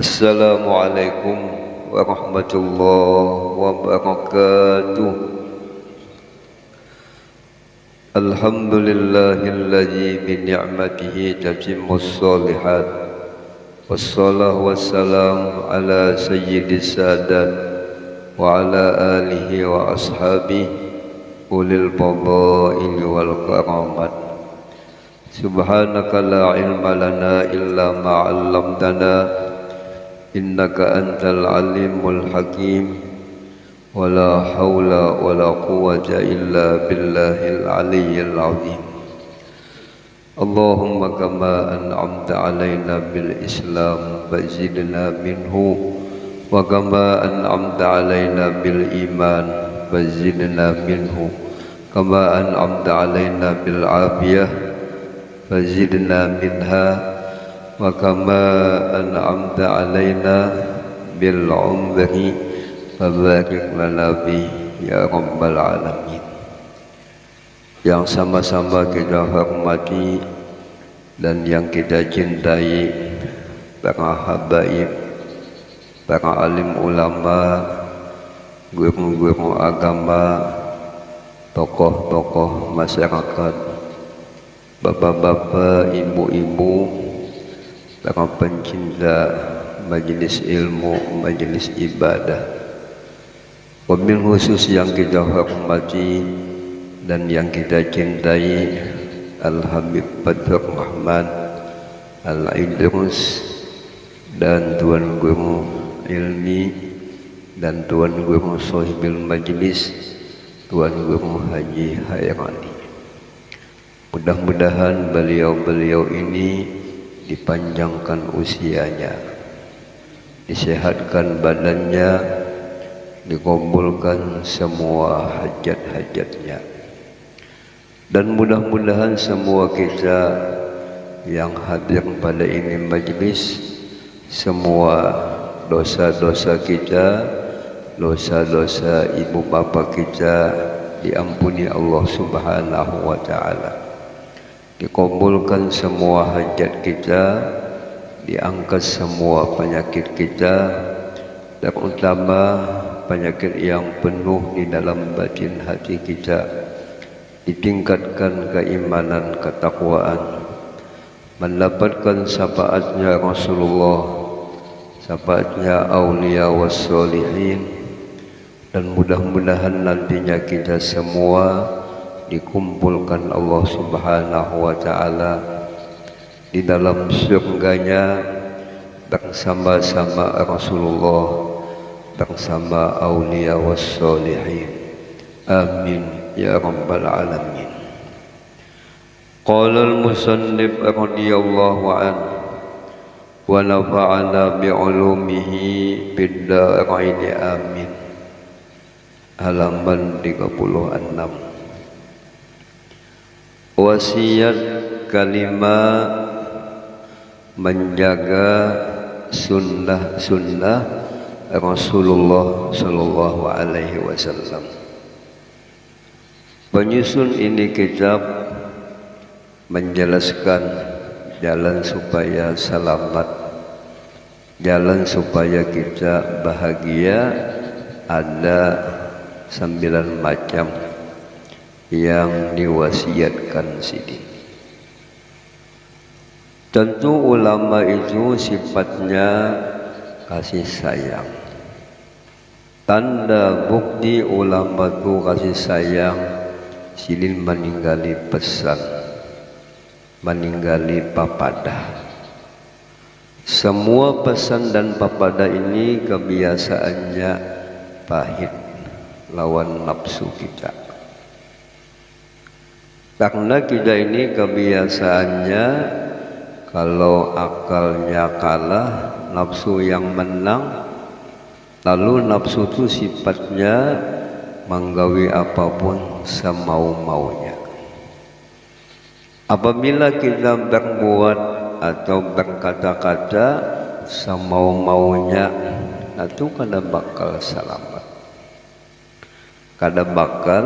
Assalamualaikum warahmatullahi wabarakatuh. Alhamdulillahilladzi bi ni'matihi tatimmus shalihat. Wassalatu wassalamu ala sayyidis sadat wa ala alihi wa ashabihi ulil fadaili wal karamat. Subhanaka la ilma lana illa ma 'allamtana innaka antal alimul hakim wa la haula wa la quwwata illa billahil aliyyil azim. Allahumma kama an'amta alaina bil islam fazidna minhu wa kama an'amta alaina bil iman fazidna minhu kama an'amta alaina bil afiyah fazidna minha wa kama an'amta alaina bil umri fabarik lana bi ya rabbal alamin. Yang sama-sama kita hormati dan yang kita cintai para habaib, para alim ulama, guru-guru agama, tokoh-tokoh masyarakat, bapak-bapak, ibu-ibu, para pencinta majelis ilmu, majelis ibadah. Wabil khusus yang kita hormati dan yang kita cintai Al-Habib Badrur Rahman Al-Idrus dan Tuan Guru Ilmi dan Tuan Guru Sohibil Majlis Tuan Guru Haji Hairani. Mudah-mudahan beliau-beliau ini dipanjangkan usianya, disehatkan badannya, dikabulkan semua hajat-hajatnya, dan mudah-mudahan semua kita yang hadir pada ini majlis, semua dosa-dosa kita, dosa-dosa ibu bapa kita diampuni Allah Subhanahu wa ta'ala, dikabulkan semua hajat kita, diangkat semua penyakit kita, terutama penyakit yang penuh di dalam batin hati kita, ditingkatkan keimanan, ketakwaan, mendapatkan syafaatnya Rasulullah, syafaatnya aulia wassolihin, dan mudah-mudahan nantinya kita semua dikumpulkan Allah Subhanahu wa ta'ala di dalam surganya bersama-sama Rasulullah, bersama aulia wassolihin. Amin ya rabbal alamin. Qala al-musannif radhiyallahu anhu wa nafa'ana bi'ulumihi fid dharain amin. Halaman 36. Wasiat kalimat menjaga sunnah-sunnah Rasulullah sallallahu alaihi wasallam. Penyusun ini kitab menjelaskan jalan supaya selamat, jalan supaya kita bahagia. Ada 9 macam yang diwasiatkan sini. Tentu ulama itu sifatnya kasih sayang. Tanda bukti ulama itu kasih sayang, silin meninggali pesan, meninggali papadah. Semua pesan dan papadah ini kebiasaannya pahit, lawan nafsu kita. Karena kita ini kebiasaannya kalau akalnya kalah, nafsu yang menang, lalu nafsu itu sifatnya menggawi apapun semau-maunya. Apabila kita berbuat atau berkata-kata semau-maunya, itu kada bakal selamat, kada bakal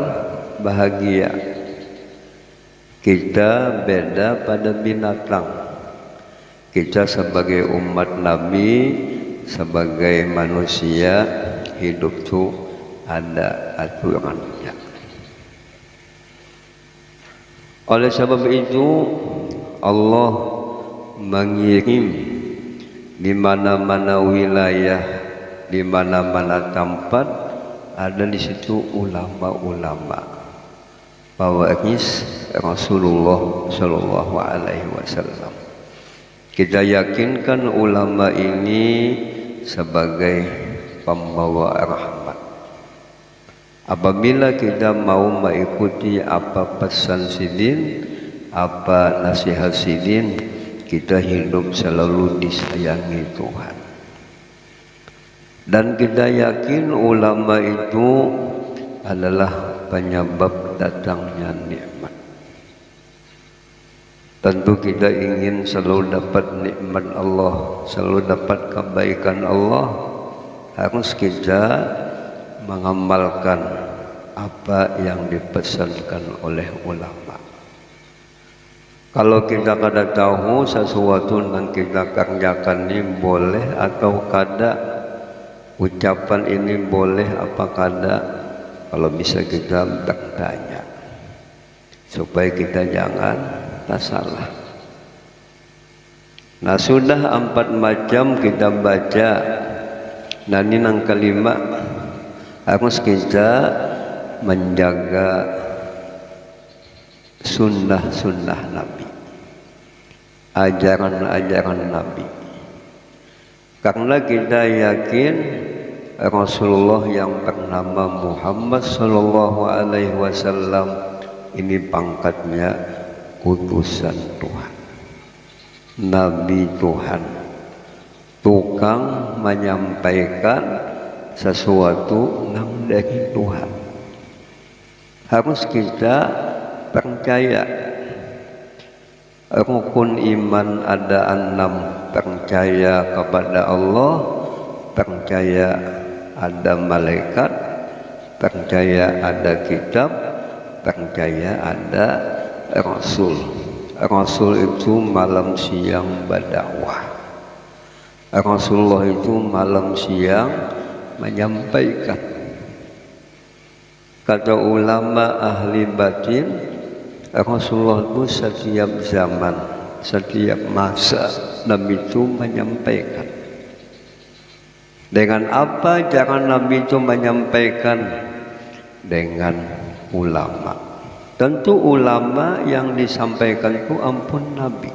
bahagia. Kita beda pada binatang. Kita sebagai umat Nabi, sebagai manusia, hidup itu ada aturannya. Oleh sebab itu Allah mengirim di mana-mana wilayah, di mana-mana tempat ada di situ ulama-ulama pewaris Rasulullah Shallallahu Alaihi Wasallam. Kita yakinkan ulama ini sebagai pembawa rahmat. Apabila kita mau mengikuti apa pesan sidin, apa nasihat sidin, kita hidup selalu disayangi Tuhan. Dan kita yakin ulama itu adalah penyebab datangnya nikmat. Tentu kita ingin selalu dapat nikmat Allah, selalu dapat kebaikan Allah. Harus kita mengamalkan apa yang dipesankan oleh ulama. Kalau kita kada tahu sesuatu yang kita kerjakan ini boleh atau kada, ucapan ini boleh apa kada, kalau bisa kita bertanya supaya kita jangan salah. Nah, sudah 4 macam kita baca. Nah, ini yang kelima, harus kita menjaga sunnah-sunnah Nabi, ajaran-ajaran Nabi. Karena kita yakin Rasulullah yang bernama Muhammad Sallallahu Alaihi Wasallam ini pangkatnya utusan Tuhan, Nabi Tuhan, tukang menyampaikan sesuatu yang dari Tuhan. Harus kita percaya. Rukun iman ada 6: percaya kepada Allah, percaya ada malaikat, percaya ada kitab, percaya ada Rasul. Rasul itu malam siang berdakwah. Rasulullah itu malam siang menyampaikan. Kata ulama ahli batin, Rasulullah itu setiap zaman, setiap masa Nabi itu menyampaikan. Dengan apa cara Nabi itu menyampaikan? Dengan ulama. Tentu ulama yang disampaikan itu ampun Nabi,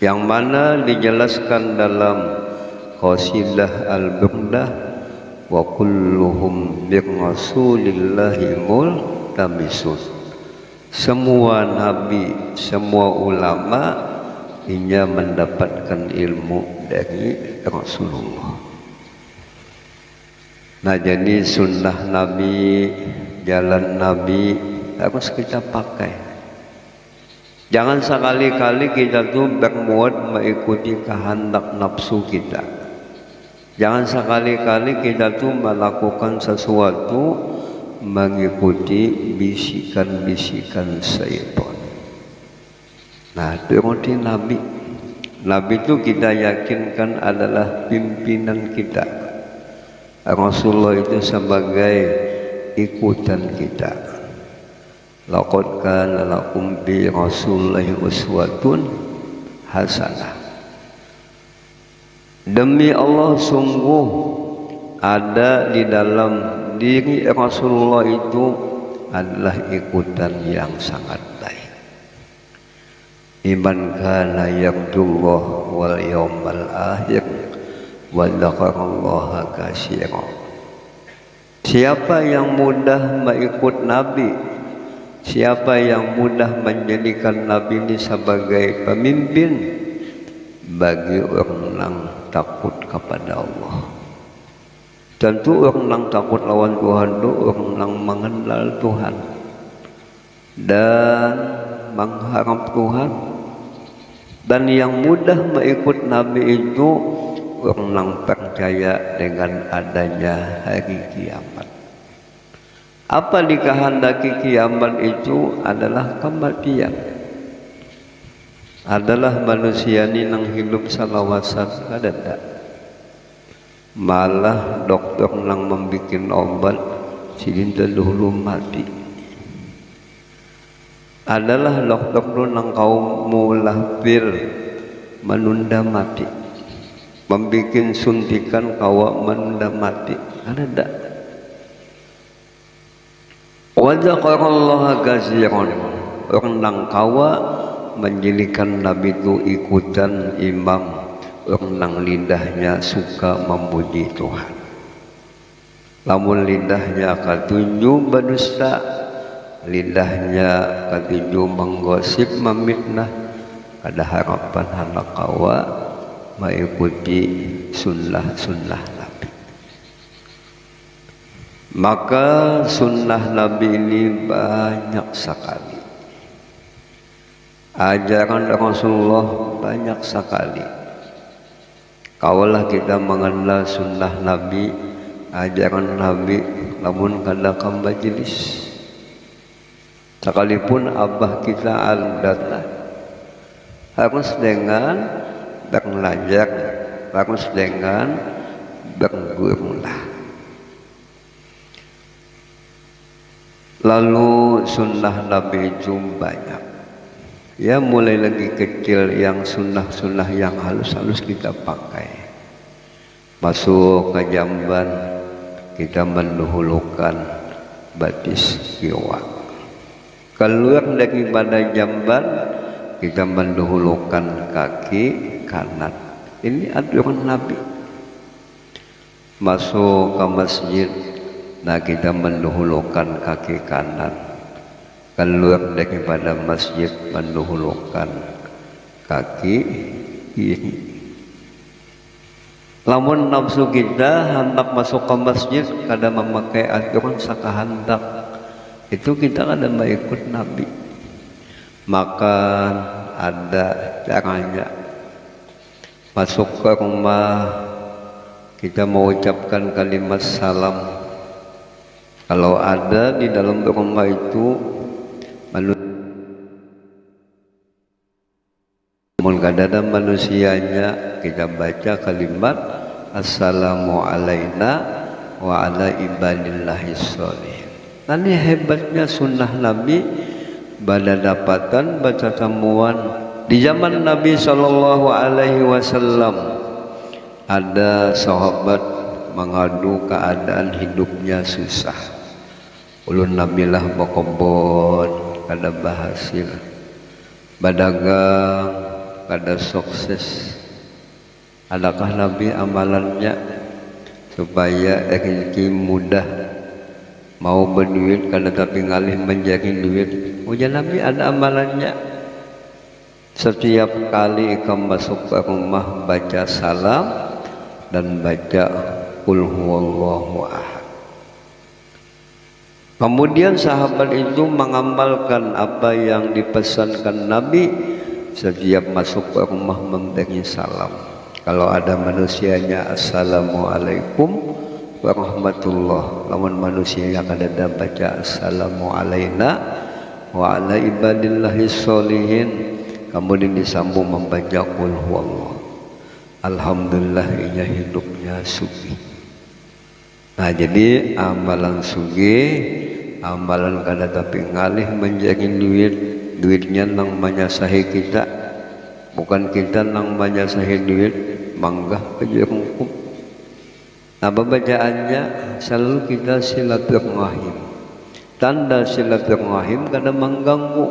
yang mana dijelaskan dalam Qasidah Al-Burdah, wa kulluhum bir rasulillahi multamisun. Semua nabi, semua ulama inya mendapatkan ilmu dari Rasulullah. Nah, jadi sunnah Nabi, jalan Nabi harus kita pakai. Jangan sekali-kali kita tuh berbuat mengikuti kehendak nafsu kita. Jangan sekali-kali kita tuh melakukan sesuatu mengikuti bisikan-bisikan syaitan. Nah, itu Nabi. Nabi itu kita yakinkan adalah pimpinan kita. Rasulullah itu sebagai ikutan kita. Laqad kana lakum bi rasulillahi uswatun hasanah. Demi Allah, sungguh ada di dalam diri Rasulullah itu adalah ikutan yang sangat baik. Iman kana yarjullah wal yawmal akhir wa dzakarallaha katsiran. Siapa yang mudah mengikut Nabi, siapa yang mudah menjadikan Nabi ini sebagai pemimpin, bagi orang yang takut kepada Allah. Tentu orang yang takut lawan Tuhan itu orang yang mengenal Tuhan dan mengharap Tuhan. Dan yang mudah mengikut Nabi itu orang yang percaya dengan adanya hari kiamat. Apa dikehendaki kiamat itu adalah kematian. adalah manusia ni nang hidup salawasan ada tak? Malah dokter nang membikin obat sidin dulu mati. Adalah dokter nang kaum mulahpir menunda mati, membikin suntikan kawa menunda mati ada tak? Wa dzakarallaha katsiran, orang nang kawa menjadikan Nabi itu ikutan imam, orang nang lidahnya suka memuji Tuhan. Lamun lidahnya katunjuk berdusta, lidahnya katunjuk menggosip memfitnah, ada harapan anak kawa mengikuti sunnah-sunnah Nabi. Maka sunnah Nabi ini banyak sekali, ajaran Rasulullah banyak sekali. Kaulah kita mengenal sunnah Nabi, ajaran Nabi, namun kadang majelis sekalipun abah kita al-datlah harus dengan belajar, harus dengan bergurulah. Lalu sunnah Nabi itu banyak. Ya mulai lagi kecil yang sunnah-sunnah yang halus-halus kita pakai. Masuk ke jamban kita mendahulukan batis jiwa. Keluar daripada jamban kita mendahulukan kaki kanan. Ini aturan Nabi. Masuk ke masjid, nah kita mendahulukan kaki kanan. Keluar daripada masjid mendahulukan kaki kiri. Lamun nafsu kita hendak masuk ke masjid kada memakai aturan sakahandak, itu kita kada mengikut Nabi. Maka ada caranya. Masuk ke rumah kita mengucapkan kalimat salam. Kalau ada di dalam rumah itu ada manusianya, kita baca kalimat assalamu alaina wa ala ibadillahis sholihin. Ini hebatnya sunnah Nabi. Pada dapatan baca tamuan di zaman Nabi Shallallahu Alaihi Wasallam, ada sahabat mengadu keadaan hidupnya susah. Ulun Nabilah berkebun kada berhasil, berdagang kada sukses. Adakah Nabi amalannya supaya rezeki mudah, mau berduit kada tapi ngalih menjadi duit? Ujian Nabi ada amalannya. Setiap kali ikam masuk ke rumah baca salam dan baca qul huwallahu ahad. Kemudian sahabat itu mengamalkan apa yang dipesankan Nabi. Setiap masuk ke rumah memberi salam. Kalau ada manusianya assalamualaikum warahmatullah. Lawan manusia yang ada baca assalamu alaina wa ala ibadillahis sholihin, kemudian disambung membaca qul huwallah. Alhamdulillah inya hidupnya sugi. Nah jadi amalan sugi, amalan kada tapi ngalih menjadi duit, duitnya nang manyasahi kita, bukan kita nang manyasahi duit, manggah aja hukum. Nah bacaannya selalu kita silaturahim. Tanda silaturahim kada mengganggu,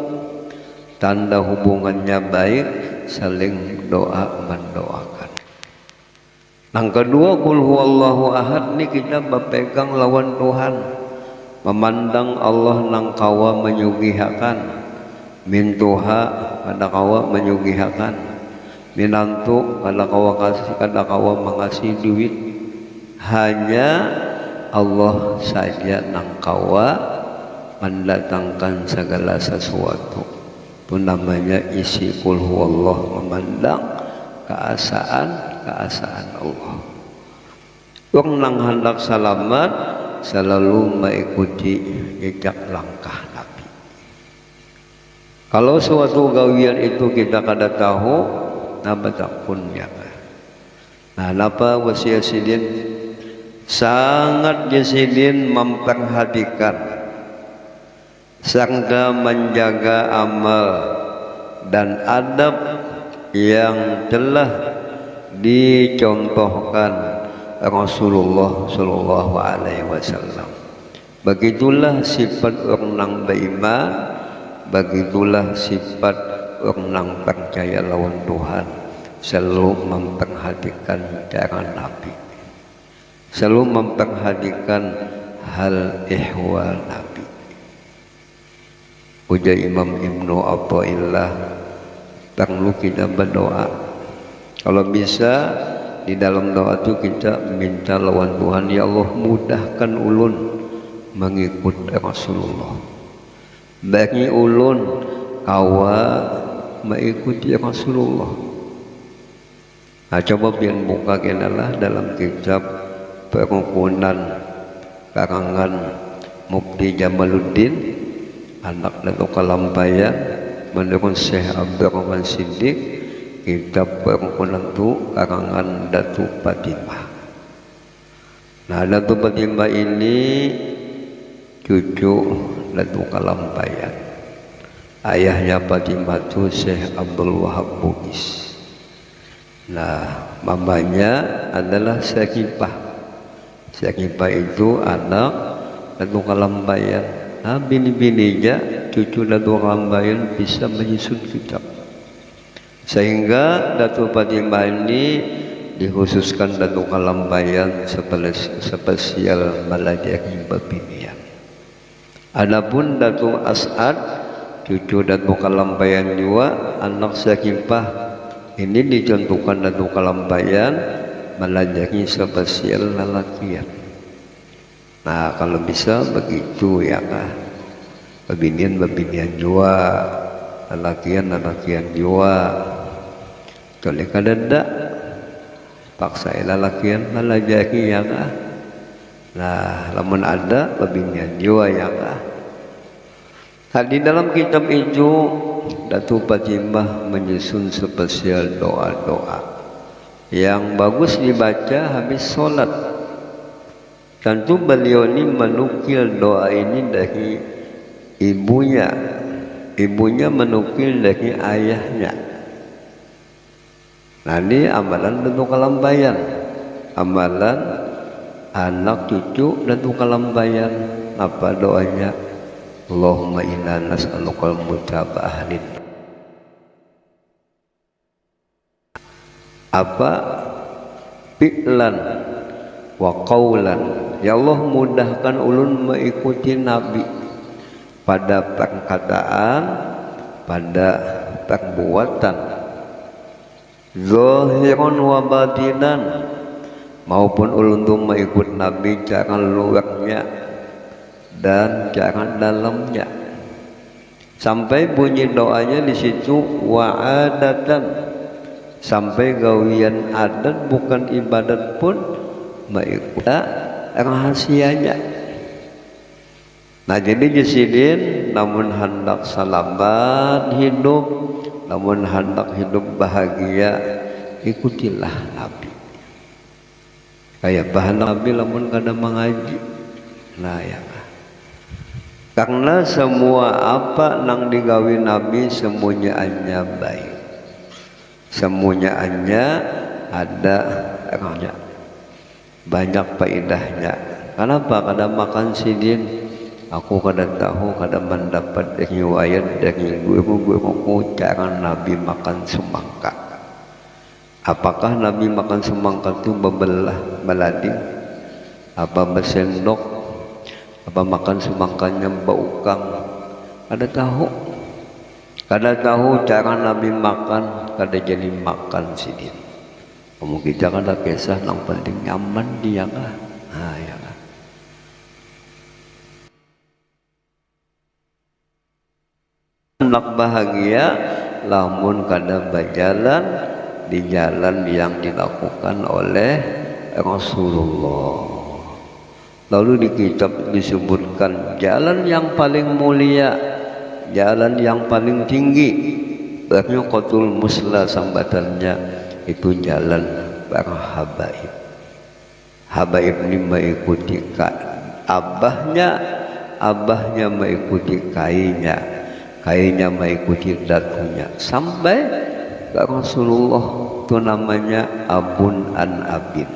tanda hubungannya baik, saling doa mendoakan. Yang kedua qul huwallahu ahad ni kita berpegang lawan Tuhan, memandang Allah nang kawa menyugihakan, min tuha kada kawa menyugihakan, minantu kada kawa kasih, kada kawa mengasih duit. Hanya Allah saja nang kawa mendatangkan segala sesuatu. Itu namanya isi qul huwallah, memandang keasaan Allah. Wong nang hendak selamat selalu mengikuti jejak langkah Nabi. Kalau suatu gawian itu kita kada tahu, napa takunnya. Nah, napa wasiat sidin sangat jasidin memperhatikan sangka menjaga amal dan adab yang telah dicontohkan Rasulullah Shallallahu Alaihi Wasallam. Begitulah sifat orang beriman, begitulah sifat orang percaya lawan Tuhan, selalu memperhatikan cara Nabi, selalu memperhatikan hal ihwal Nabi. Ujar Imam Ibnu Athaillah, perlu kita berdoa. Kalau bisa di dalam doa itu kita minta lawan Tuhan, ya Allah mudahkan ulun mengikut Rasulullah, bagi ulun kawa mengikuti Rasulullah. Nah, coba biar buka kenalah dalam kitab Perukunan karangan Mufti Jamaluddin, anak Datuk Kalambayan, menurut Syekh Abdurrahman Siddiq, kitab Perukunan itu karangan Datuk Fatimah. Nah, Datuk Fatimah ini cucu Datuk Kalambayan. Ayahnya Fatimah itu Syekh Abdul Wahab Bugis. Nah, mamanya adalah Syekipah. Syekipah itu anak Datuk Kalambayan. Nah, bini-bininya cucu Datuk Kalambayan bisa menyusun kitab. Sehingga Datuk Fatimah ini dikhususkan Datuk Kalambayan spesial melajari bebinian. Adapun Datuk As'ad, cucu Datuk Kalambayan juga, anak Syekipah, ini dicontohkan Datuk Kalambayan melajari spesial lelakian. Nah, kalau bisa begitu ya kah, bebinian juga, lelakian juga. Kalau kadang paksa lelakian melajari ya kah. Nah, lamun ada bebinian juga ya kah. Tadi dalam kitab itu Datuk Fatimah menyusun spesial doa-doa yang bagus dibaca habis sholat. Tentu beliau ini menukil doa ini dari ibunya, ibunya menukil dari ayahnya. Nah, ini amalan Datuk Kalambayan, amalan anak cucu Datuk Kalambayan. Apa doanya? Allahumma inna nas'alukal mutaba'ah lid. Apa? Fi'lan wa qawlan. Ya Allah mudahkan ulun mengikuti Nabi pada perkataan, pada perbuatan, zahiran wa batinan, maupun ulun tu mengikut Nabi cara luarnya dan cara dalamnya. Sampai bunyi doanya di situ wa'adatan, sampai gawian adat bukan ibadat pun mengikut rahasianya. Nah, jadi jasidin namun hendak selamat hidup, namun hendak hidup bahagia, ikutilah Nabi. Kayak bahan Nabi lamun kada mengaji. Nah ya, karena semua apa nang digawi Nabi semuanya hanya baik, semuanya hanya ada eranya, banyak faedahnya. Kenapa? Kada makan sidin, aku kada tahu, kada mendapat riwayat dari guru-guruku cara Nabi makan semangka. Apakah Nabi makan semangka itu bebelah belading, apa bersendok, apa makan semangkanya baukang? Kada tahu. Kada tahu cara Nabi makan, kada jadi makan sidin. Kamu kita kada kisah nang penting nyaman dia kah? Nah ya kah. Hendak bahagia lamun kada berjalan di jalan yang dilakukan oleh Rasulullah. Lalu di kitab disebutkan jalan yang paling mulia, jalan yang paling tinggi. Bahkan qatul musla sambatannya itu jalan para habaib. Habaib ini mengikuti abahnya mengikuti kainya mengikuti datunya, sampai ke Rasulullah itu namanya abun an abin.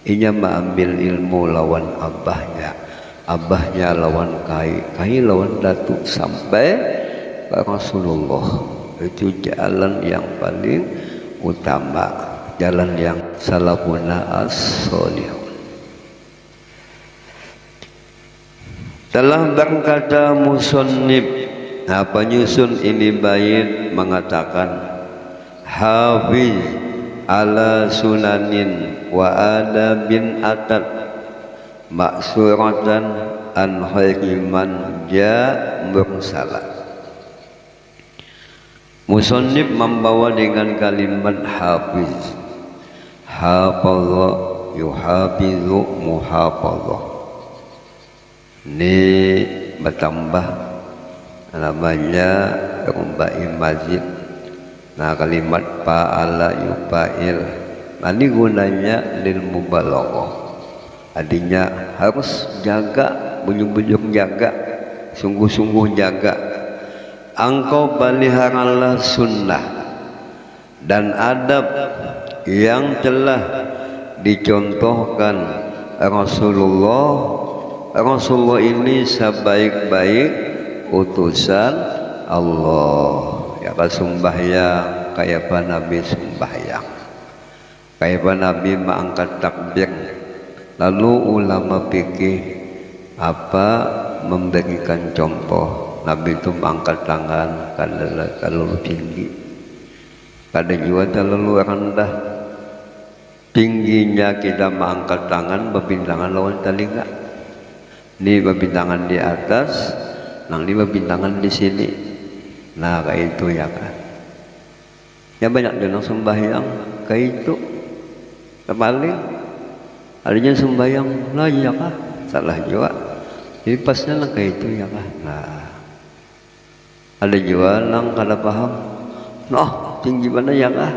Ia mengambil ilmu lawan abahnya lawan kai lawan datu, sampai ke Rasulullah. Itu jalan yang paling utama, jalan yang salafuna as-solihun. Telah berkata musannif, penyusun ini bait mengatakan, hafiz ala sunanin wa adabin atat maksuratan an khaiman ja mursalat. Musannif membawa dengan kalimat hafiz, hafadha yuhafizu muhafadhah. Ini bertambah namanya rumbai mazid. Nah, kalimat fa'ala yufa'il, ini gunanya lil mubalaghah. Artinya harus jaga, bujung-bujung jaga, sungguh-sungguh jaga. Engkau peliharalah sunnah dan adab yang telah dicontohkan Rasulullah. Rasulullah ini sebaik-baik utusan Allah. Ya kan sembahyang kayak apa Nabi sembahyang, kayak apa Nabi mengangkat takbir. Lalu ulama fikih memberikan contoh. Nabi itu mengangkat tangan kalau tinggi, kadang juga terlalu rendah. Tingginya kita mengangkat tangan berbintangan lawan telinga. Ini berbintangan di atas, ini berbintangan di sini. Nah, kayak itu ya kan. Ya banyak orang sembahyang kayak itu. Terbalik. Adanya sembahyang lah ya kah? Salah juga. Jadi pasnya lah kayak itu ya kah. Nah, ada juga nang kada paham. Noh, tinggi mana ya kah?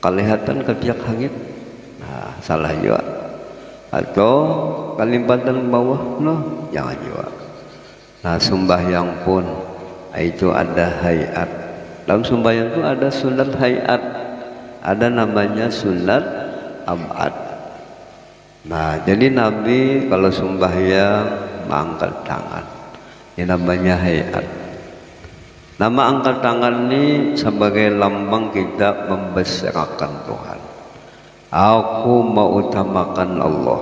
Kelihatan ke pihak langit. Nah, salah juga. Atau kalimpatan bawah, noh, jangan juga. Nah, sembahyang pun itu ada hayat. Dalam sembahyang itu ada sunat hayat, ada namanya sunat abad. Nah, jadi Nabi kalau sembahyang mengangkat tangan, ini namanya hayat. Nama angkat tangan ini sebagai lambang kita membesarkan Tuhan. Aku mau utamakan Allah,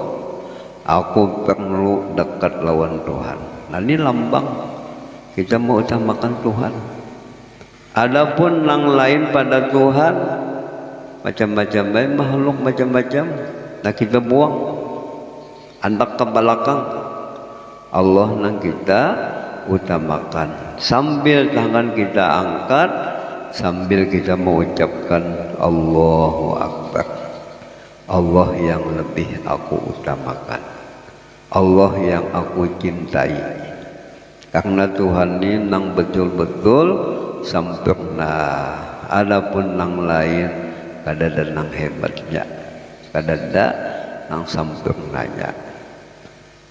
aku perlu dekat lawan Tuhan. Nah, ini lambang kita mau utamakan Tuhan. Adapun yang lain pada Tuhan macam-macam, makhluk macam-macam, nah kita buang, antak ke belakang. Allah yang kita utamakan, sambil tangan kita angkat, sambil kita mengucapkan Allahu Akbar. Allah yang lebih aku utamakan, Allah yang aku cintai, karena Tuhan ini yang betul-betul sempurna. Adapun yang lain kadada nang hebatnya, kadada nang sempurnanya.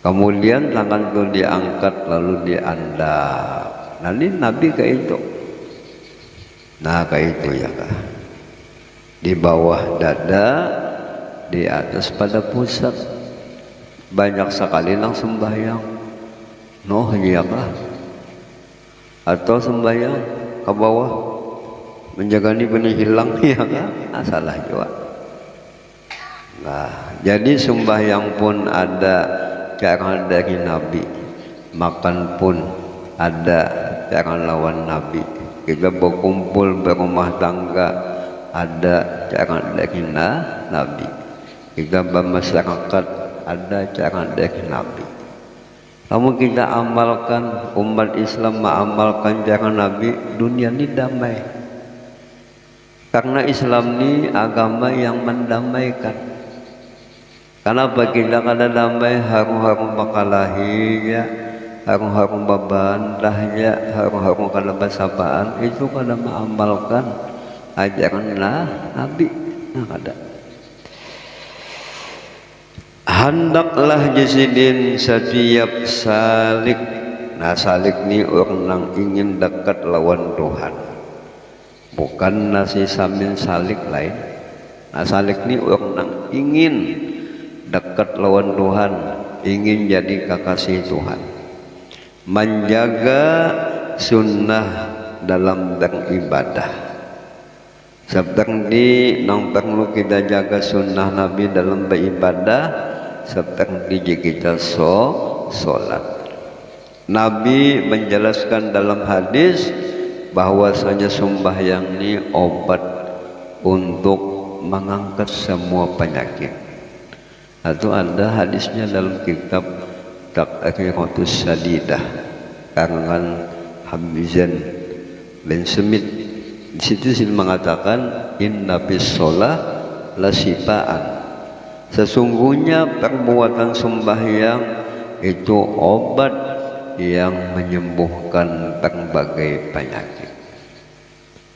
Kemudian tangan itu diangkat lalu diandap. Nah, ini Nabi kayak itu. Nah, kayak itu ya kah? Di bawah dada, di atas pada pusat. Banyak sekali nang sembahyang. Noh, iya kah? Atau sembahyang ke bawah, menjaga ini benih hilang, ya kah? Salah juga. Nah, jadi sembahyang pun ada cara dari Nabi, makan pun ada cara lawan Nabi. Kita berkumpul berumah tangga ada cara dari Nabi. Kita bermasyarakat ada cara dari Nabi. Kamu kita amalkan, umat Islam mengamalkan cara Nabi, dunia ini damai. Karena Islam ini agama yang mendamaikan. Kenapa kita kada damai, harum-harum bakalahi ya, harung-harung babandahnya, harung-harung kada basapaan itu kada mengamalkan ajaran Nabi. Nah, kada. Hendaklah jasidin setiap salik. Nah, salik ni orang yang ingin dekat lawan Tuhan, bukan nasi samin salik lain. Nah, salik ni orang yang ingin dekat lawan Tuhan, ingin jadi kekasih Tuhan, menjaga sunnah dalam beribadah. Seperti nang perlu kita jaga sunnah Nabi dalam beribadah, seperti kita sholat. Nabi menjelaskan dalam hadis bahwasanya sembahyang ini obat untuk mengangkat semua penyakit. Itu ada hadisnya dalam kitab Taqriratus Sadidah karangan Hamizan bin Smith. Di situ sih mengatakan inna bis sholah la sifaan. Sesungguhnya perbuatan sembahyang itu obat yang menyembuhkan berbagai penyakit.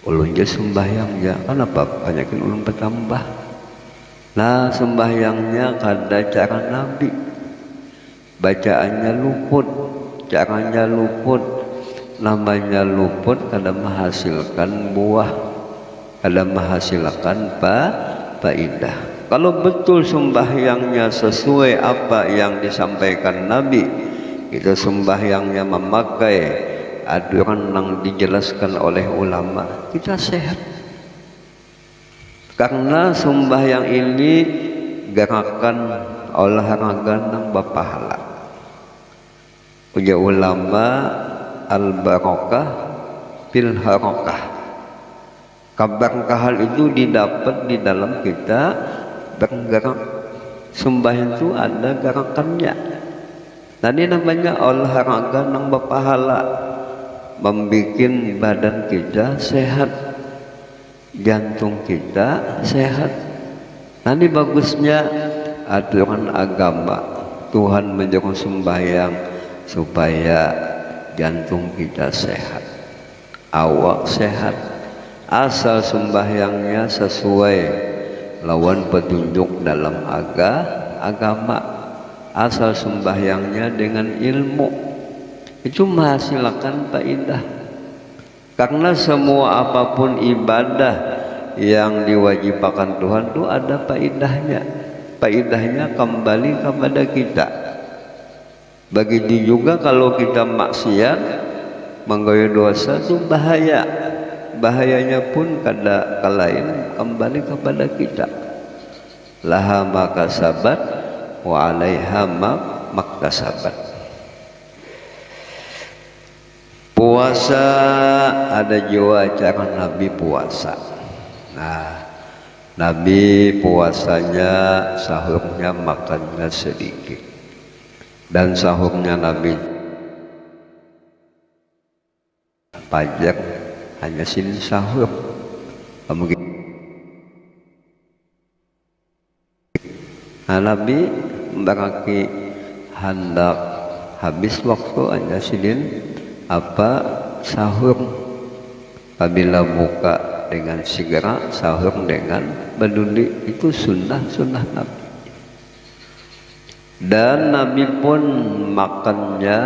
Ulun je sembahyang ya, kenapa penyakit ulun bertambah? Nah, sembahyangnya kada cara Nabi, bacaannya luput, caranya luput, namanya luput, kada menghasilkan buah, kada menghasilkan faidah. Kalau betul sembahyangnya sesuai apa yang disampaikan Nabi, kita sembahyangnya memakai aturan yang dijelaskan oleh ulama, kita sehat. Karena sembahyang ini gerakan olahraga yang berpahala. Ujar ulama, al-barakah fil harakah. Keberkahan itu didapat di dalam kita bergerak. Sembahyang itu ada gerakannya. Tadi namanya olahraga yang berpahala, membuat badan kita sehat, jantung kita sehat. Nanti bagusnya aturan agama Tuhan menjadi sembahyang supaya jantung kita sehat, awak sehat. Asal sembahyangnya sesuai lawan petunjuk dalam agama, asal sembahyangnya dengan ilmu, itu menghasilkan faidah. Karena semua apapun ibadah yang diwajibkan Tuhan itu ada faidahnya. Faidahnya kembali kepada kita. Begitu juga kalau kita maksiat, menggaya dosa itu bahaya. Bahayanya pun kada kalain kembali kepada kita. Laha makasabat wa alaiha maktasabat. Puasa ada juga cara Nabi puasa. Nah, Nabi puasanya sahurnya makannya sedikit, dan sahurnya Nabi pajak hanya sin sahur. Mungkin Nabi berarti hendak habis waktu hanya sin apa sahur. Apabila buka dengan segera, sahur dengan berduli, itu sunnah Nabi. Dan Nabi pun makannya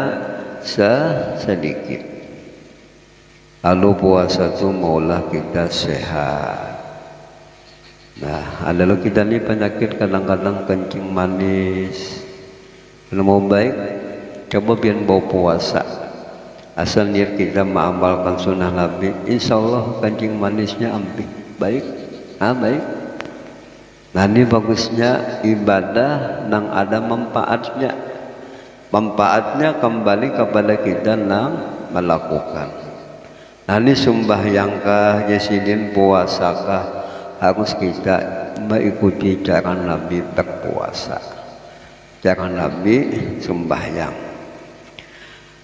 sedikit. Lalu puasa itu maulah kita sehat. Nah, adalah kita ini penyakit kadang-kadang kencing manis. Kalau mau baik, coba biar bawa puasa. Asal niat kita mengamalkan sunnah Nabi, insya Allah kencing manisnya ambil baik. Baik. Nah, ini bagusnya ibadah yang ada manfaatnya. Manfaatnya kembali kepada kita yang melakukan. Nah, ini sembahyangkah, jasidin puasakah, harus kita mengikuti cara Nabi berpuasa, cara Nabi sembahyang.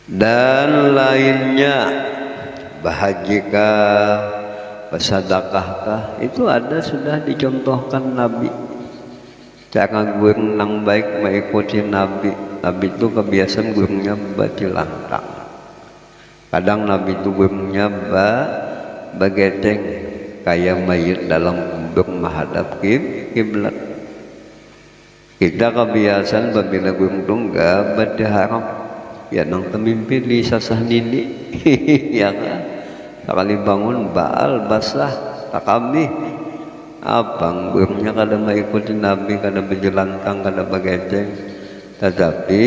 Dan lainnya, bahajikah, bersedekahkah, itu ada sudah dicontohkan Nabi. Cara gue yang baik mengikuti Nabi, Nabi itu kebiasaan gurungnya bajelantang. Kadang Nabi itu gurungnya bageteng kayak mayit dalam kubur menghadap kiblat. Kita kebiasaan babila gurung tungga berharap ya nang temimpi di sasah nini ya kan sekali bangun baal basah takami abang gurungnya kada mengikuti Nabi, kada berjelantang, kada bageteng, tetapi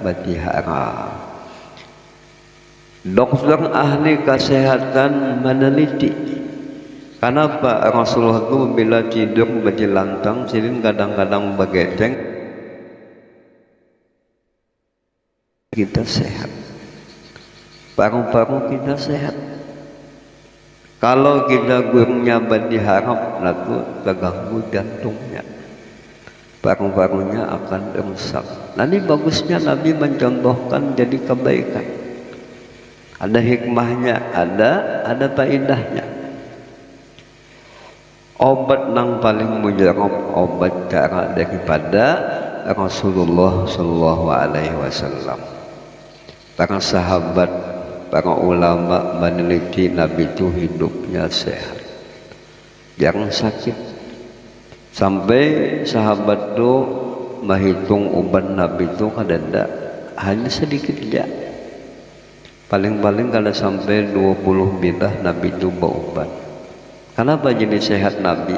batihara. Dokter ahli kesehatan meneliti kenapa Rasulullah itu bila tidur berjelantang silin kadang-kadang bageteng kita sehat, paru-paru kita sehat. Kalau kita gurungnya berdiharap lalu terganggu jantungnya, paru-parunya akan rusak. Nanti bagusnya Nabi mencontohkan jadi kebaikan. Ada hikmahnya, ada faedahnya. Obat yang paling mujarab obat cara daripada Rasulullah Shallallahu Alaihi Wasallam. Para sahabat, para ulama meneliti Nabi itu hidupnya sehat, jarang sakit. Sampai sahabat itu menghitung obat Nabi itu kadang hanya sedikit aja. Paling-paling kalau sampai 20 bilah Nabi itu berobat. Kenapa jadi sehat Nabi?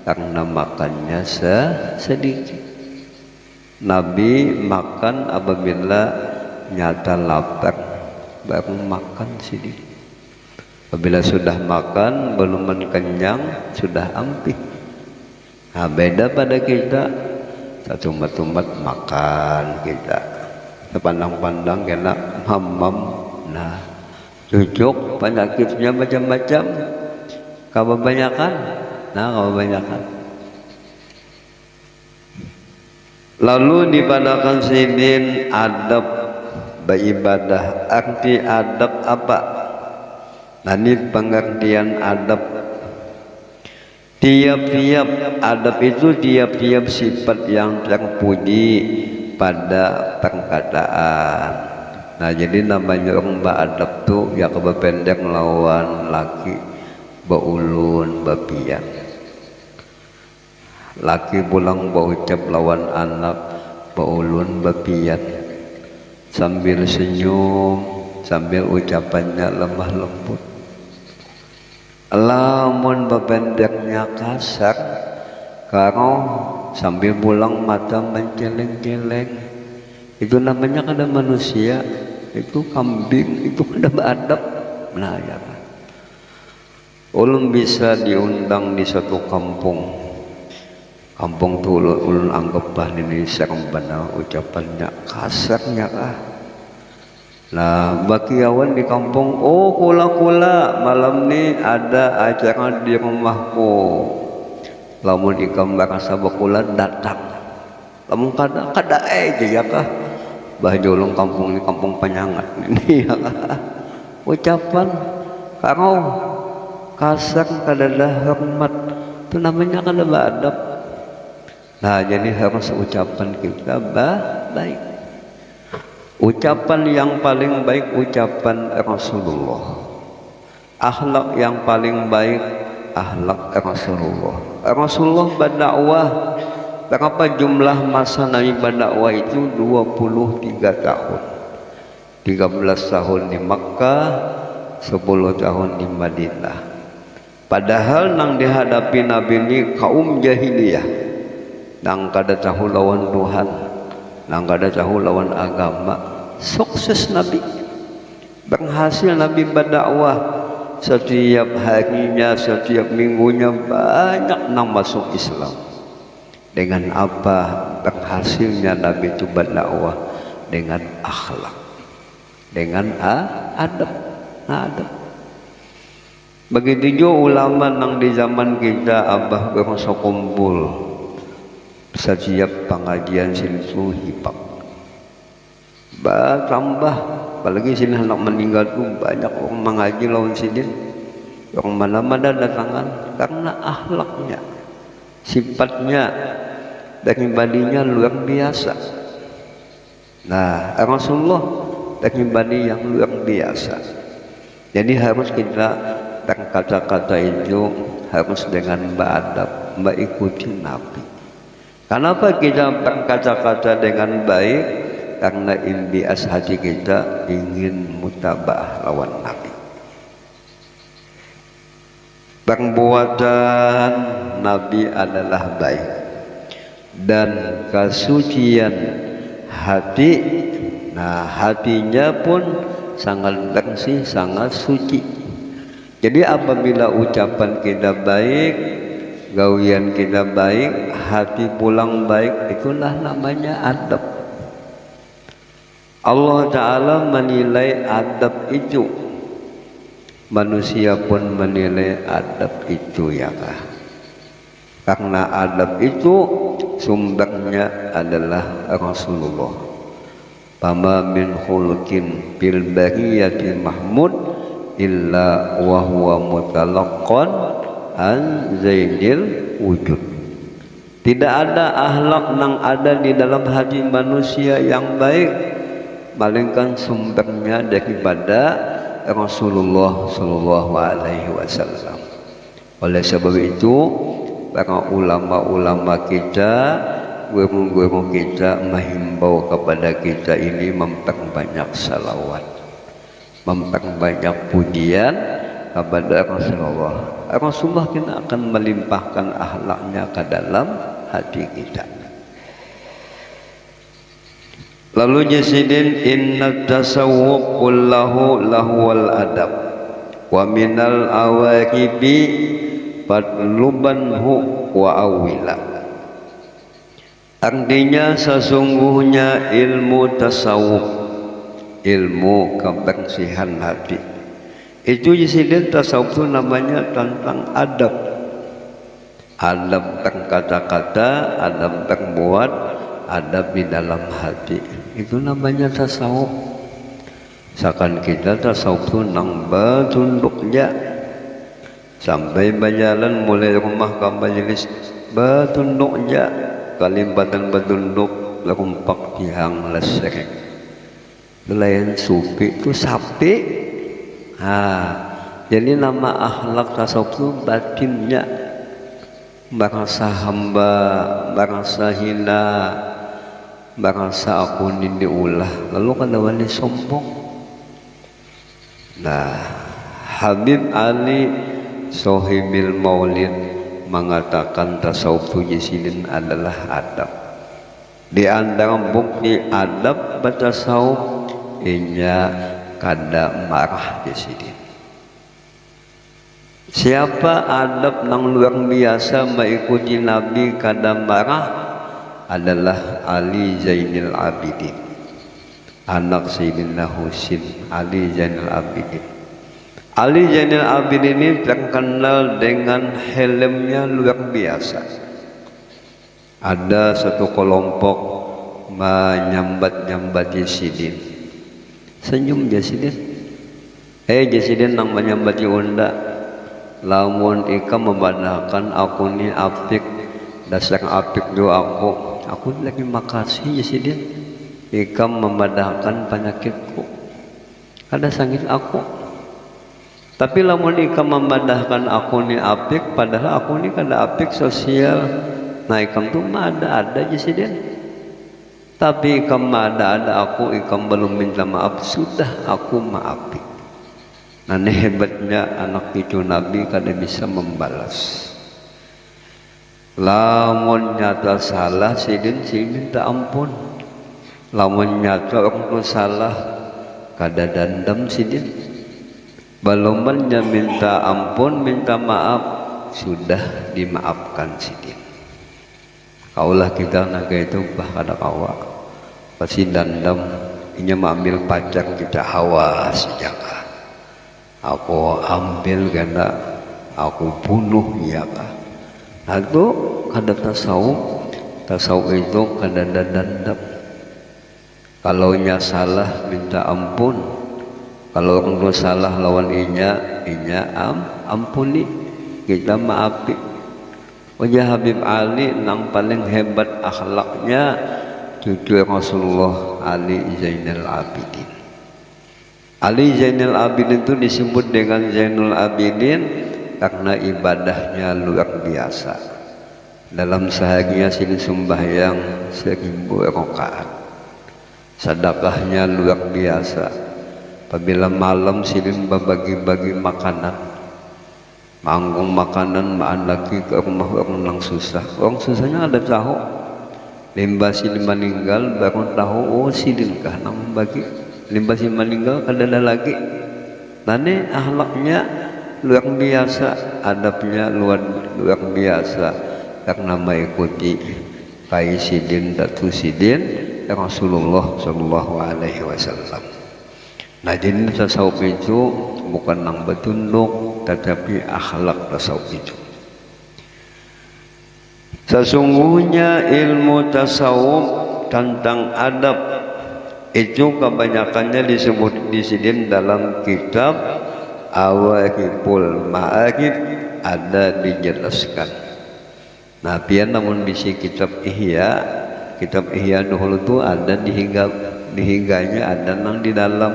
Karena makannya sedikit. Nabi makan apabila nyata lapar, baru makan sedikit. Apabila sudah makan belum kenyang sudah ampih. Nah, beda pada kita, satu umat makan kita, sepandang-pandang kena mamam. Nah, cucuk penyakitnya macam-macam. Kebanyakan, kebanyakan. Lalu dipadakan sidin adab beribadah. Arti adab apa? Ini pengertian adab. Tiap-tiap adab itu tiap-tiap sifat yang terpuji pada perkataan. Nah, jadi namanya orang beradab tuh ya kebependek lawan laki, beulun, bepian. Laki pulang berucap lawan anak, beulun, bepian. Sambil senyum, sambil ucapannya lemah lembut. Lamun bependeknya kasar, kalau sambil pulang mata menceleng-celeng, itu namanya kada manusia, itu kambing, itu kada beradab. Nah ya kan, ulun bisa diundang di satu kampung tuh ulun anggap bah ini serem benar ucapannya, kasarnya kah. Nah, bakiawan di kampung, oh kula-kula malam ni ada acara di rumahku. Lamun ikam barasa bakula datang. Lamun kada aja ya kah. Bah jolong kampung ini kampung penyangat ini ya kah. Ucapan karo kasar kada ada hormat. Itu namanya kada beradab. Nah, jadi harus ucapan kita baik. Ucapan yang paling baik ucapan Rasulullah. Akhlak yang paling baik akhlak Rasulullah. Rasulullah berdakwah berapa jumlah masa Nabi berdakwah itu 23 tahun. 13 tahun di Makkah, 10 tahun di Madinah. Padahal nang dihadapi Nabi ini kaum jahiliyah, nang kada tahu lawan Tuhan, nang kada tahu lawan agama. Sukses Nabi, berhasil Nabi berdakwah. Setiap harinya, setiap minggunya banyak nang masuk Islam. Dengan apa berhasilnya Nabi itu berdakwah? Dengan akhlak, dengan adab. Adab. Begitu juga ulama nang di zaman kita abah berasa kumpul setiap pengajian silsu hipak. Tambah, apalagi sini anak meninggal tuh banyak orang mengaji lawan sini, orang mana-mana datangan karena akhlaknya, sifatnya pribadinya luar biasa. Nah, Rasulullah pribadi yang luar biasa. Jadi harus kita berkata-kata itu harus dengan beradab, mengikuti Nabi. Kenapa kita berkata-kata dengan baik? Karena imbias hati kita ingin mutabaah lawan Nabi. Perbuatan Nabi adalah baik dan kesucian hati, nah hatinya pun sangat bersih, sangat suci. Jadi apabila ucapan kita baik, gawian kita baik, hati pulang baik, itulah namanya adab. Allah Ta'ala menilai adab itu, manusia pun menilai adab itu ya kah? Karena adab itu sumbernya adalah Rasulullah. Fama min khuluqin bil bariyati mahmud illa wa huwa mutalaqqan an zainil wujud. Tidak ada akhlak yang ada di dalam hati manusia yang baik, melainkan sumbernya daripada Rasulullah Sallallahu Alaihi Wasallam. Oleh sebab itu, para ulama-ulama kita, guru-guru kita menghimbau kepada kita ini memperbanyak salawat, memperbanyak pujian kepada Rasulullah. Rasulullah kita akan melimpahkan akhlaknya ke dalam hati kita. Lalu nyesidin inna tasawwuf kullahu lahwal adab wa minal awaqibi fadlubanhu wa awila. Artinya sesungguhnya ilmu tasawuf, ilmu kebersihan hati, itu nyesidin tasawuf itu namanya tentang adab. Adab berkata-kata, adab berbuat, adab di dalam hati, itu namanya tasawuf. Misalkan kita tasawuf itu nang batunduknya sampai berjalan mulai rumah ke majelis batunduknya kalimbatan batunduk lakumpak tihang lesrek belayan supi itu sapi. Jadi nama akhlak tasawuf itu batinnya, merasa hamba, merasa hina, merasa aku ini diulah, lalu kadang-kadang sombong. Nah, Habib Ali Sohibil Maulid mengatakan tasawuf jisilin adalah adab. Di antara bukti adab bertasawuf inya kada marah jisilin. Siapa adab yang luar biasa mengikuti Nabi kada marah adalah Ali Zainil Abidin, anak Sayyidina Husin. Ali Zainil Abidin, Ali Zainil Abidin ini terkenal dengan helmnya luar biasa. Ada satu kelompok menyambat-nyambat Yesidin, senyum Yesidin, Yesidin nang menyambat Yunda, lamun ika membadahkan aku ni apik, dasar apik do aku lagi makasih Yesidin, ika membadahkan penyakitku, kada sakit aku. Tapi lamun ika membadahkan aku ni apik, padahal aku ni kada apik sosial, nah ikam tu ada Yesidin. Tapi ikam ada aku, ikam belum minta maaf, sudah aku maafi. Nah ini hebatnya anak cucu Nabi kada bisa membalas. Lamun nyata salah sidin minta ampun. Lamun nyata orang salah kada dandam sidin. Balumannya minta ampun, minta maaf, sudah dimaafkan sidin. Kaulah kita naga itu bah kada kawa pasti dandam inya mengambil pacar kita hawa sejaka. Aku ambil karena aku bunuh ya kah. Nah itu kada tasawuf. Tasawuf itu kada dandam. Kalau nya salah minta ampun. Kalau orang salah lawan inya ampuni, kita maafi. Wajah Habib Ali nang paling hebat akhlaknya cucu Rasulullah Ali Zainal Abidin. Ali Zainal Abidin itu disebut dengan Zainul Abidin karena ibadahnya luar biasa. Dalam seharinya silih sembahyang 1000 rakaat. Sedekahnya luar biasa. Apabila malam silih membagi-bagi makanan. Manggung makanan maan lagi ke rumah orang susah. Orang susahnya ada tahu. Limbah silih meninggal baru tahu, oh silih kah nang membagi. Limbah silih meninggal kada ada lagi. Nane akhlaknya luar biasa, adabnya luar biasa karena mengikuti Kai Sidin Datu Sidin Rasulullah Shallallahu Alaihi Wasallam. Nah jadi tasawuf itu bukan nang betunduk tetapi akhlak tasawuf itu. Sesungguhnya ilmu tasawuf tentang adab itu kebanyakannya disebut di sini dalam kitab Awaqiful Ma'arif ada dijelaskan. Nah, pian namun bisi kitab Ihya dahulu itu ada dihingganya ada nang di dalam.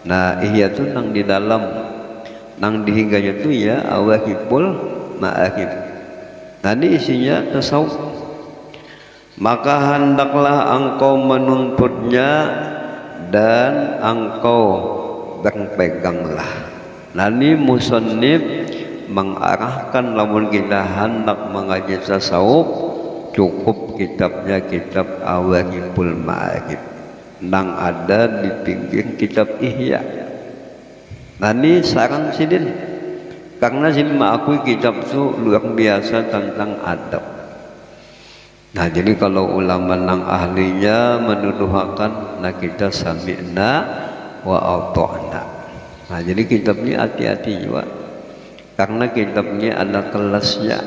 Nah, Ihya itu nang di dalam, nang dihingganya itu ya Awaqiful Ma'arif. Nah, ini isinya tasawuf. Maka hendaklah engkau menuntutnya dan engkau berpeganglah. Nani musannif mengarahkan lamun kita hendak mengaji tasawuf cukup kitabnya kitab Awaqiful Ma'arif nang ada di pinggir kitab Ihya. Nani saran sidin karena sidin mengakui kitab itu luar biasa tentang adab. Nah jadi kalau ulama nang ahlinya menuduhakan, nah kita sami'na wa ata'na. Nah jadi kitabnya hati-hati juga karena kitabnya ada kelasnya.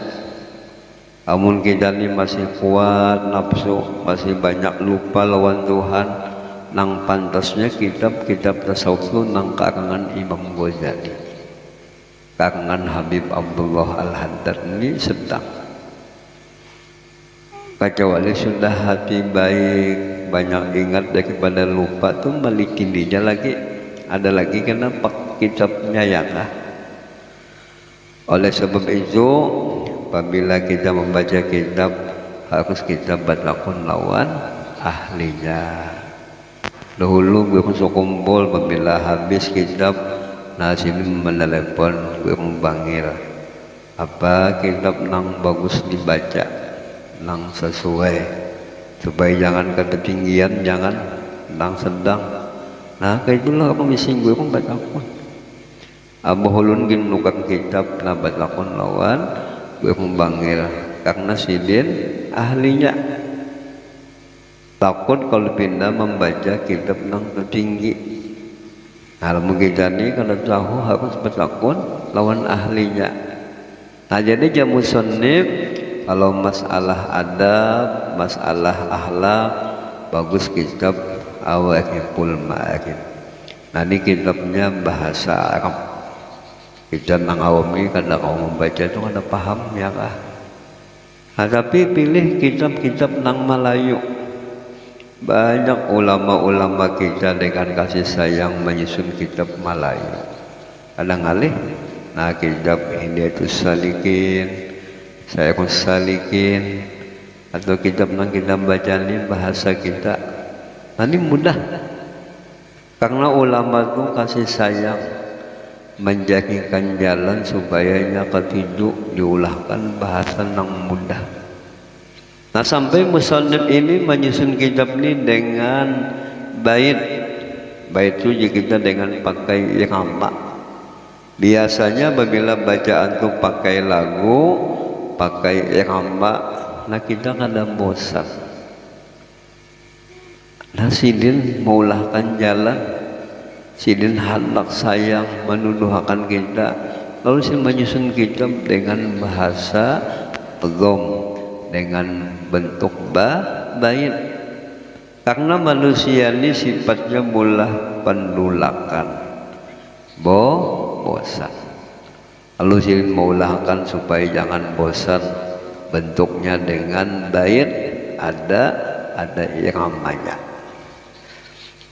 Namun kita ini masih kuat nafsu, masih banyak lupa lawan Tuhan, nang pantasnya kitab-kitab tasawuf itu nang karangan Imam Ghazali, karangan Habib Abdullah Al-Haddad ini sedang. Kecuali sudah hati baik, banyak ingat daripada lupa tuh malikin dia lagi. Ada lagi kenapa kitabnya ya kah? Oleh sebab itu, apabila kita membaca kitab harus kita berlakon lawan ahlinya. Dahulu gue masuk kumpul, apabila habis kitab, nah sini menelepon, gue membanggil apa kitab nang bagus dibaca, nang sesuai, supaya jangan ketinggian, jangan nang sedang. Nah kayak itulah aku misi gue pun baca pun. Abu Hulun gin nukang kitab na batlakon lawan gue membanggil karena sidin ahlinya. Takut kalau pindah membaca kitab nang tertinggi. Nah mungkin jadi kalau tahu harus berlakon lawan ahlinya. Nah jadi jamu musannif kalau masalah adab, masalah akhlak bagus kitab Awaqiful Ma'arif. Nah ini kitabnya bahasa Arab. Kita nang awam ini kadang kalau membaca itu kada paham ya kah? Nah, tapi pilih kitab-kitab nang Melayu. Banyak ulama-ulama kita dengan kasih sayang menyusun kitab Melayu. Kadang alih, nah kitab Hidayatus Salikin, Syairus Salikin, atau kitab nang kita baca ini bahasa kita. Nanti mudah karena ulama itu kasih sayang menjadikan jalan supaya ketujuh diulahkan bahasa nang mudah. Nah sampai musannif ini menyusun kitab ini dengan bait itu kita dengan pakai irama. Biasanya apabila bacaan itu pakai lagu, pakai irama, nah kita kada bosan. Nah sidin meulahkan jalan, sidin hendak sayang menuduhakan kita, lalu si menyusun kitab dengan bahasa pegom, dengan bentuk bait. Karena manusia ini sifatnya mulah pendulakan, bosan. Lalu sidin meulahkan supaya jangan bosan, bentuknya dengan bait, ada iramanya.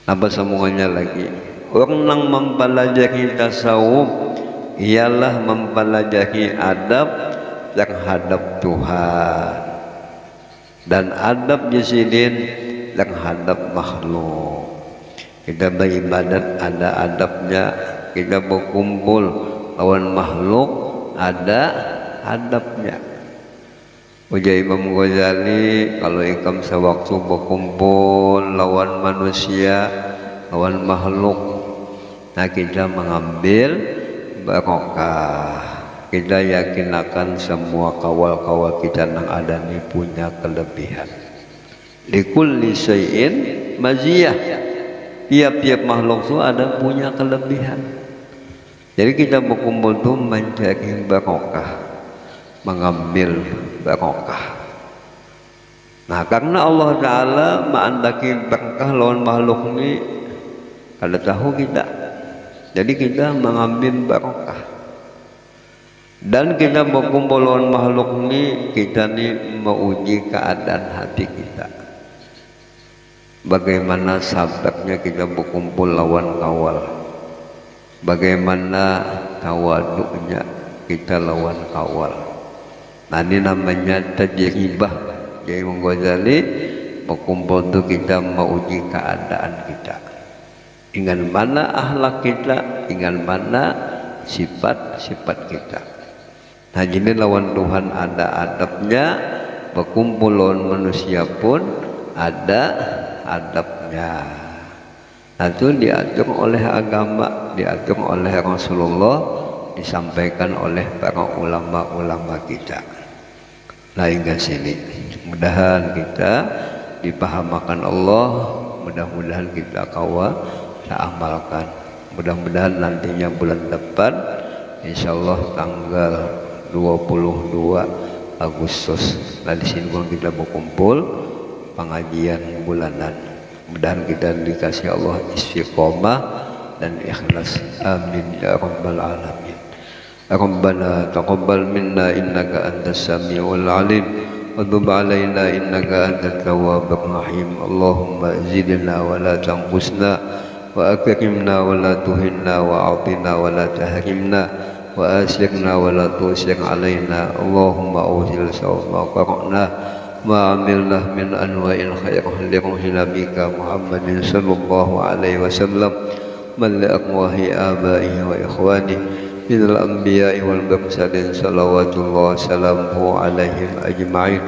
Apa semuanya lagi? Orang yang mempelajari tasawuf ialah mempelajari adab yang hadap Tuhan, dan adab di sini yang hadap makhluk. Kita beribadat ada adabnya, kita berkumpul lawan makhluk ada adabnya. Ujar Imam Ghazali, kalau ikam sewaktu berkumpul lawan manusia, lawan makhluk, nah kita mengambil barokah. Kita yakin akan semua kawal-kawal kita yang ada ini punya kelebihan. Likulli syai'in maziyah. Tiap-tiap makhluk itu ada punya kelebihan. Jadi kita berkumpul itu mencari barokah, mengambil barokah. Nah, karena Allah Ta'ala mengandaki berkah lawan makhluk ini, kalau tahu kita, jadi kita mengambil barokah. Dan kita berkumpul lawan makhluk ini, kita ini menguji keadaan hati kita. Bagaimana sabarnya kita berkumpul lawan kawal, bagaimana tawaduknya kita lawan kawal. Nah, ini namanya tajribah. Jadi Imam Ghazali berkumpul itu kita menguji keadaan kita, dengan mana akhlak kita, dengan mana sifat-sifat kita. Nah, jadi lawan Tuhan ada adabnya, berkumpul lawan manusia pun ada adabnya. Nah, itu diatur oleh agama, diatur oleh Rasulullah, disampaikan oleh para ulama-ulama kita. Nah, hingga sini mudah-mudahan kita dipahamakan Allah, mudah-mudahan kita kita amalkan. Mudah-mudahan nantinya bulan depan insyaallah tanggal 22 Agustus, nah di sini pun kita berkumpul pengajian bulanan. Mudah-mudahan kita dikasih Allah istiqomah dan ikhlas. Amin ya rabbal alamin. Rabbana taqabbal minna innaka antas samiul alim wa tub alaina innaka antat tawwabur rahim. Allahumma zidna wa la tanqusna wa akrimna wa la tuhinna wa a'tina wa la tahrimna wa asirna wa la tusir alaina. Allahumma awzil sawma qara'na ma amilna min anwa'il khair li ruhi nabika Muhammadin sallallahu alaihi wasallam man li aqwahi abaihi wa ikhwanihi minal anbiya'i wal mursalin salawatullah salamuhu alaihim ajma'in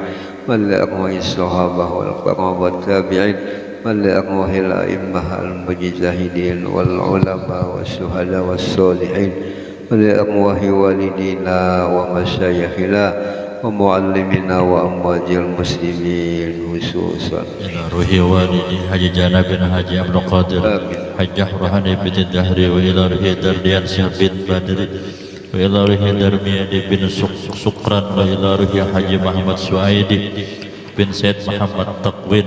man li aqwahi sahabah wal qarabat tabi'in man li aqwahi al-a'immah al-mujtahidin wal ulama was syuhada was solihin man li aqwahi walidina wa masyayikhina wa muallimina wa amwajil muslimin khususan ila ruhi walidi Haji Jana bin Haji Abdul Qadir Hajjah Rohani bin Dahri wa ila ruhi Dardian Syah bin Badri wa ila ruhi Darmiyadi bin Sukran wa ila ruhi Haji Muhammad Suaidi bin Said Muhammad Taqwin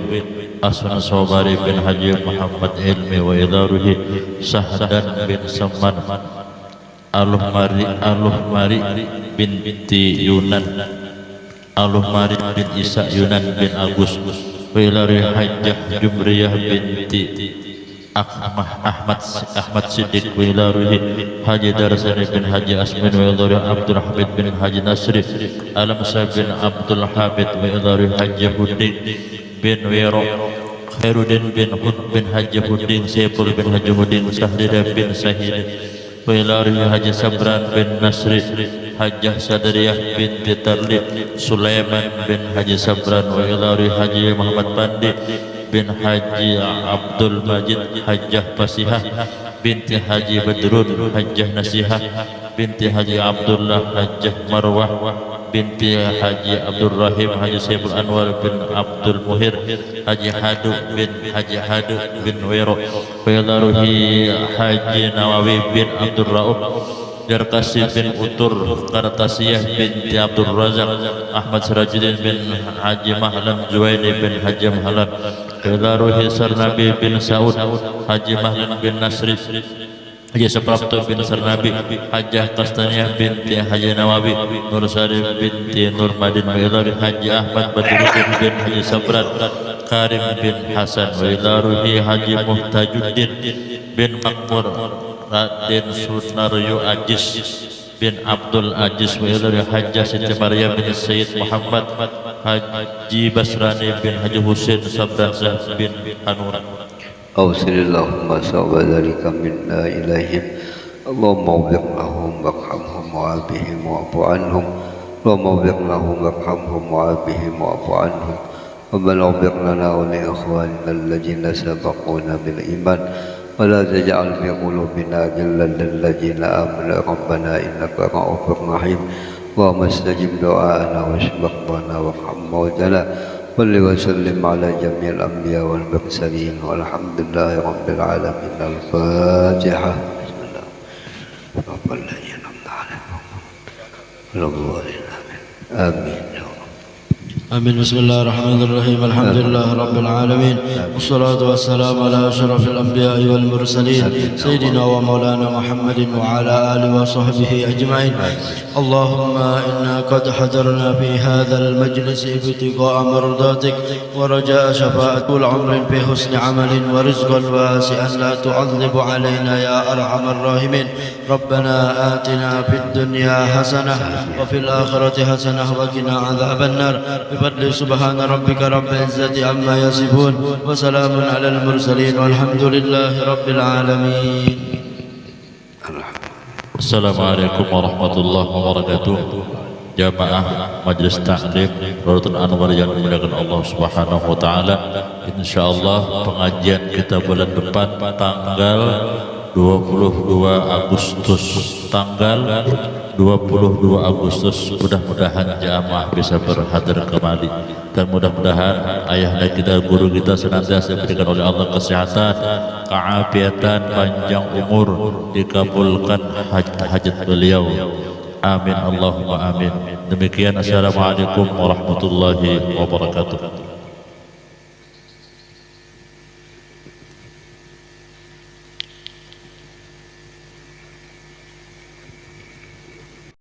Aswan Sobari bin Haji Muhammad Ilmi wa ila ruhi Sahdan bin Saman Aluhmari binti Yunan Aluhmari bin Isa Yunan bin Agus wa ila ruhi Hajjah Jumriyah binti Ahmad Siddiq wa ila ruhi Haji Darsani bin Haji Asmin wa ila ruhi Abdul Hamid bin Haji Nasri Alamsa bin Abdul Hamid wa ila ruhi Haji Hudin bin Wiro Khairuddin bin Hud bin Haji Hudin Saiful bin Haji Hudin Sahrida bin Sahid wa ila ruhi Haji Sabran bin Nasri Hajjah Sadariyah binti Tarli Sulaiman bin Haji Sabran wa ila ruhi Haji Muhammad Pandi bin Haji Abdul Majid Hajjah Pasihah binti Haji Badrun Hajjah Nasihah binti Haji Abdullah Hajjah Marwah binti Haji Abdul Rahim Haji Saiful Anwar bin Abdul Muhir Haji Hadu bin Haji Hadu bin Wiro wa ila ruhi Haji Nawawi bin Abdul Rauf Darkasi bin Utur Kartasiyah binti Abdul Razak Ahmad Sirajuddin bin Haji Mahlan Juwaini bin Haji Mahlan ila ruhi Sarnabi bin Saud Haji Mahlan bin Nasri Haji Saprapto bin Sarnabi, Hajjah Kastaniyah binti Haji Nawawi, Nur Salim binti Nur Madin Wailari, Haji Ahmad Badruddin bin Haji Sabran, Karim bin Hasan Wailaruhi, Haji Muhtajuddin bin Makmur, Raden Sunaryo Ajis bin Abdul Aziz Wailari, Hajjah Siti Maryam bin Sayyid Muhammad, Haji Basrani bin Haji Husin Sabranzah bin Hanuran. أوصل اللهم صوب ذلك منا إليهم اللهم اغفر لهم وارحمهم وعافهم واعف عنهم اللهم اغفر لهم وارحمهم وعافهم واعف عنهم ربنا اغفر لنا ولإخواننا الذين سبقونا بالإيمان ولا تجعل في قلوبنا غلا للذين آمنوا ربنا إنك رؤوف رحيم اللهم استجب دعاءنا واشف مرضانا وارحم موتانا صل وسلم على جميع الأنبياء والمرسلين والحمد لله رب العالمين. الفاتحة. بسم الله. رب الذين أنعمت عليهم غير المغضوب عليهم آمين. آمين. بسم الله الرحمن الرحيم. الحمد لله رب العالمين والصلاة والسلام على أشرف الأنبياء والمرسلين سيدنا ومولانا محمد وعلى آله وصحبه أجمعين. اللهم إنا قد حضرنا في هذا المجلس ابتغاء مرضاتك ورجاء شفاعة طول عمر بحسن عمل ورزقا واسعا لا تعذب علينا يا أرحم الراحمين. ربنا آتنا في الدنيا حسنة وفي الآخرة حسنة وقنا عذاب النار. بفضل سبحان ربك رب العزة عما يصفون وسلام على المرسلين والحمد لله رب العالمين. Assalamualaikum warahmatullahi wabarakatuh. Jamaah Majelis Taklim Darul Anwar yang dimuliakan Allah Subhanahu wa taala. Insyaallah pengajian kita bulan depan tanggal 22 Agustus. Tanggal 22 Agustus mudah-mudahan jamaah bisa berhadir kembali dan mudah-mudahan ayahanda kita, guru kita senantiasa diberikan oleh Allah kesehatan, keafiatan, panjang umur, dikabulkan hajat beliau. Amin Allahumma amin. Demikian, assalamualaikum warahmatullahi wabarakatuh.